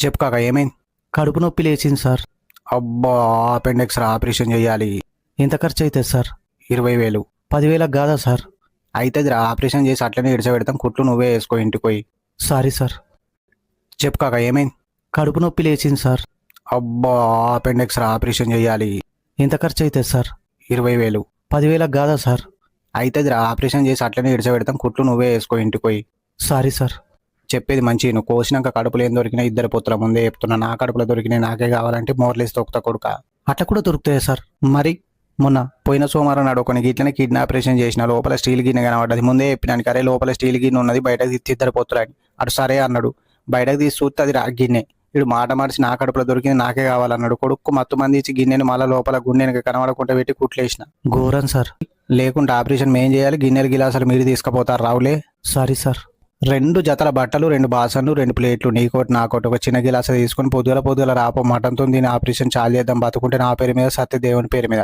చెప్పు కాక ఏమైంది? కడుపు నొప్పి లేచింది సార్. అబ్బా! అపెండిక్స్ ఆపరేషన్ చేయాలి. ఎంత ఖర్చు అవుతుంది సార్? 20,000. 10,000 కాదా సార్? అవుతుంది ఆపరేషన్ చేసి అట్లనే ఇడిచబెడతాం. కుట్లు నువ్వే వేసుకో ఇంటికి పోయి. Sorry sir. చెప్పు కాక ఏమైంది? కడుపు నొప్పి లేచింది సార్. అబ్బా! అపెండిక్స్ ఆపరేషన్ చేయాలి. ఎంత ఖర్చు అవుతుంది సార్? 20,000. 10,000 కాదా సార్? అవుతుంది ఆపరేషన్ చేసి అట్లనే ఇడిచబెడతాం. కుట్లు నువ్వే వేసుకో ఇంటికి పోయి. Sorry sir. చెప్పేది మంచి నువ్వు కోసినాక కడుపులో ఏం దొరికినా ఇద్దరు పుత్ర ముందే చెప్తున్నా. నా కడుపులో దొరికినాయి నాకే కావాలంటే మోర్లేసి తొక్కుతా కొడుక. అట్లా కూడా దొరుకుతాయా సార్? మరి మొన్న పోయిన సోమవారం నాడు కొన్ని గిట్లనే కిడ్నీ ఆపరేషన్ చేసిన లోపల స్టీల్ గిన్నె కనబడ్డది. ముందే చెప్పినానికి అరే లోపల స్టీల్ గిన్నె ఉన్నది బయటకు తీసి ఇద్దరు పోతులని. అటు సరే అన్నాడు. బయటకు తీసి చూస్తే అది గిన్నె. వీడు మాట మార్చి నా కడుపులో దొరికింది నాకే కావాలన్నాడు. కొడుకు మత్తు మంది ఇచ్చి గిన్నెని మళ్ళీ లోపల గుండెనికి కనబడకుండా పెట్టి కుట్లేసిన. ఘోరం సార్. లేకుంటే ఆపరేషన్ మేం చేయాలి. గిన్నెలు గిలాసాలు మీరు తీసుకుపోతారు రావులే. Sorry sir. 2 జతల బట్టలు, 2 బాసన్లు, 2 ప్లేట్లు, నీకోటి నాకోటి. ఒక చిన్న గిలాస తీసుకొని పొద్దుల రాపో మటన్తో దీని ఆపరేషన్ చాలు చేద్దాం. బతుకుంటే నా పేరు మీద సత్య దేవుని పేరు మీద.